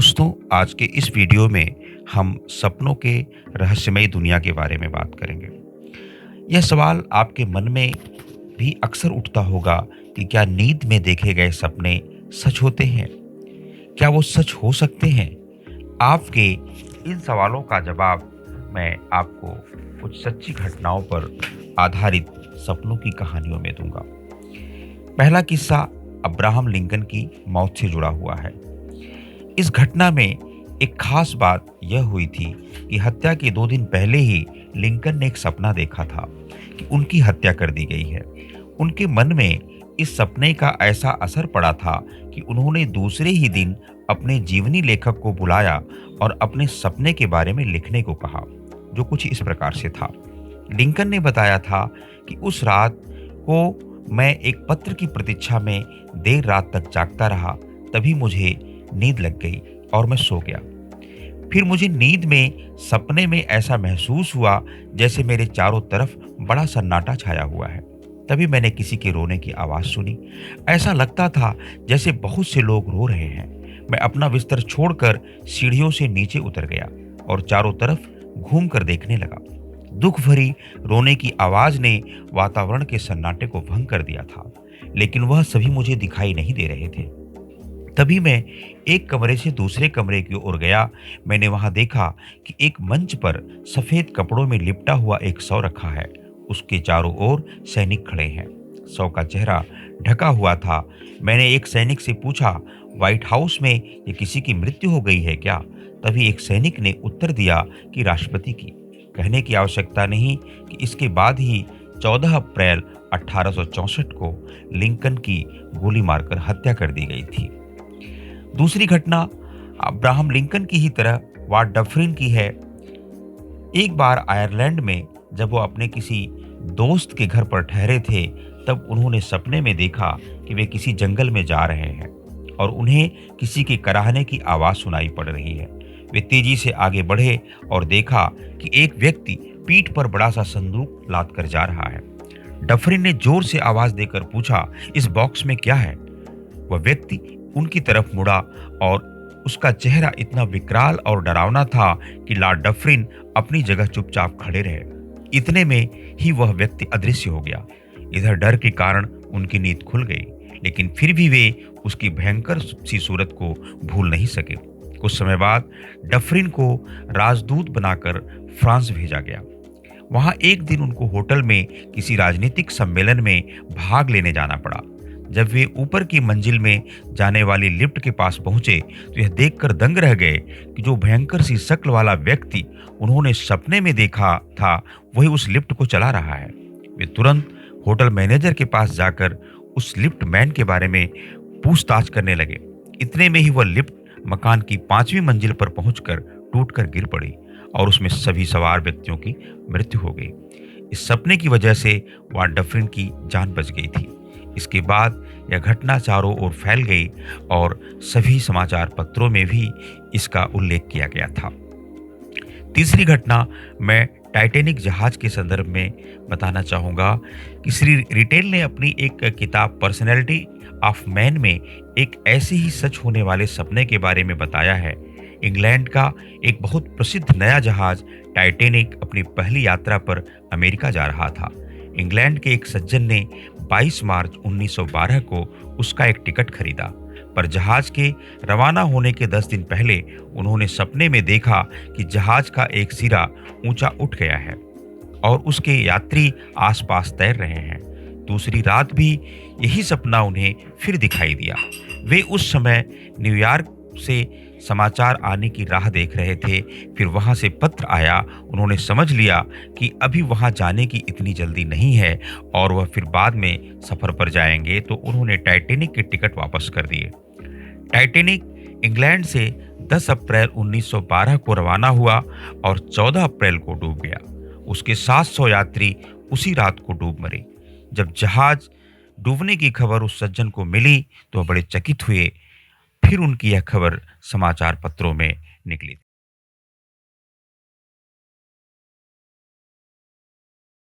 दोस्तों, आज के इस वीडियो में हम सपनों के रहस्यमय दुनिया के बारे में बात करेंगे। यह सवाल आपके मन में भी अक्सर उठता होगा कि क्या नींद में देखे गए सपने सच होते हैं? क्या वो सच हो सकते हैं? आपके इन सवालों का जवाब मैं आपको कुछ सच्ची घटनाओं पर आधारित सपनों की कहानियों में दूंगा। पहला किस्सा अब्राहम लिंकन की मौत से जुड़ा हुआ है। इस घटना में एक खास बात यह हुई थी कि हत्या के 2 दिन पहले ही लिंकन ने एक सपना देखा था कि उनकी हत्या कर दी गई है। उनके मन में इस सपने का ऐसा असर पड़ा था कि उन्होंने दूसरे ही दिन अपने जीवनी लेखक को बुलाया और अपने सपने के बारे में लिखने को कहा, जो कुछ इस प्रकार से था। लिंकन ने बताया था कि उस रात को मैं एक पत्र की प्रतीक्षा में देर रात तक जागता रहा, तभी मुझे नींद लग गई और मैं सो गया। फिर मुझे नींद में सपने में ऐसा महसूस हुआ जैसे मेरे चारों तरफ बड़ा सन्नाटा छाया हुआ है। तभी मैंने किसी के रोने की आवाज़ सुनी। ऐसा लगता था जैसे बहुत से लोग रो रहे हैं। मैं अपना बिस्तर छोड़कर सीढ़ियों से नीचे उतर गया और चारों तरफ घूम कर देखने लगा। दुख भरी रोने की आवाज़ ने वातावरण के सन्नाटे को भंग कर दिया था, लेकिन वह सभी मुझे दिखाई नहीं दे रहे थे। तभी मैं एक कमरे से दूसरे कमरे की ओर गया। मैंने वहां देखा कि एक मंच पर सफेद कपड़ों में लिपटा हुआ एक शव रखा है। उसके चारों ओर सैनिक खड़े हैं। शव का चेहरा ढका हुआ था। मैंने एक सैनिक से पूछा, व्हाइट हाउस में ये किसी की मृत्यु हो गई है क्या? तभी एक सैनिक ने उत्तर दिया कि राष्ट्रपति की। कहने की आवश्यकता नहीं कि इसके बाद ही 14 अप्रैल 1864 को लिंकन की गोली मारकर हत्या कर दी गई थी। दूसरी घटना अब्राहम लिंकन की ही तरह वार्ड डफरिन की है। एक बार आयरलैंड में जब वो अपने किसी दोस्त के घर पर ठहरे थे, तब उन्होंने सपने में देखा कि वे किसी जंगल में जा रहे हैं और उन्हें किसी के कराहने की आवाज़ सुनाई पड़ रही है। वे तेजी से आगे बढ़े और देखा कि एक व्यक्ति पीठ पर बड़ा सा संदूक लाद कर जा रहा है। डफरिन ने जोर से आवाज़ देकर पूछा, इस बॉक्स में क्या है? वह व्यक्ति उनकी तरफ मुड़ा और उसका चेहरा इतना विकराल और डरावना था कि लॉर्ड डफरिन अपनी जगह चुपचाप खड़े रहे। इतने में ही वह व्यक्ति अदृश्य हो गया। इधर डर के कारण उनकी नींद खुल गई, लेकिन फिर भी वे उसकी भयंकर सी सूरत को भूल नहीं सके। कुछ समय बाद डफरिन को राजदूत बनाकर फ्रांस भेजा गया। वहां एक दिन उनको होटल में किसी राजनीतिक सम्मेलन में भाग लेने जाना पड़ा। जब वे ऊपर की मंजिल में जाने वाली लिफ्ट के पास पहुंचे तो यह देखकर दंग रह गए कि जो भयंकर सी शक्ल वाला व्यक्ति उन्होंने सपने में देखा था, वही उस लिफ्ट को चला रहा है। वे तुरंत होटल मैनेजर के पास जाकर उस लिफ्ट मैन के बारे में पूछताछ करने लगे। इतने में ही वह लिफ्ट मकान की 5वीं मंजिल पर पहुंचकर टूटकर गिर पड़ी और उसमें सभी सवार व्यक्तियों की मृत्यु हो गई। इस सपने की वजह से वार्ड डफरिन की जान बच गई थी। इसके बाद यह घटना चारों ओर फैल गई और सभी समाचार पत्रों में भी इसका उल्लेख किया गया था। तीसरी घटना मैं टाइटैनिक जहाज के संदर्भ में बताना चाहूँगा कि श्री रिटेल ने अपनी एक किताब पर्सनैलिटी ऑफ मैन में एक ऐसे ही सच होने वाले सपने के बारे में बताया है। इंग्लैंड का एक बहुत प्रसिद्ध नया जहाज टाइटैनिक अपनी पहली यात्रा पर अमेरिका जा रहा था। इंग्लैंड के एक सज्जन ने 22 मार्च 1912 को उसका एक टिकट खरीदा, पर जहाज के रवाना होने के 10 दिन पहले उन्होंने सपने में देखा कि जहाज का एक सिरा ऊंचा उठ गया है और उसके यात्री आसपास तैर रहे हैं। दूसरी रात भी यही सपना उन्हें फिर दिखाई दिया। वे उस समय न्यूयॉर्क से समाचार आने की राह देख रहे थे। फिर वहां से पत्र आया। उन्होंने समझ लिया कि अभी वहां जाने की इतनी जल्दी नहीं है और वह फिर बाद में सफर पर जाएंगे, तो उन्होंने टाइटैनिक के टिकट वापस कर दिए। टाइटैनिक इंग्लैंड से 10 अप्रैल 1912 को रवाना हुआ और 14 अप्रैल को डूब गया। उसके 700 यात्री उसी रात को डूब मरे। जब जहाज डूबने की खबर उस सज्जन को मिली तो वह बड़े चकित हुए। फिर उनकी यह खबर समाचार पत्रों में निकली।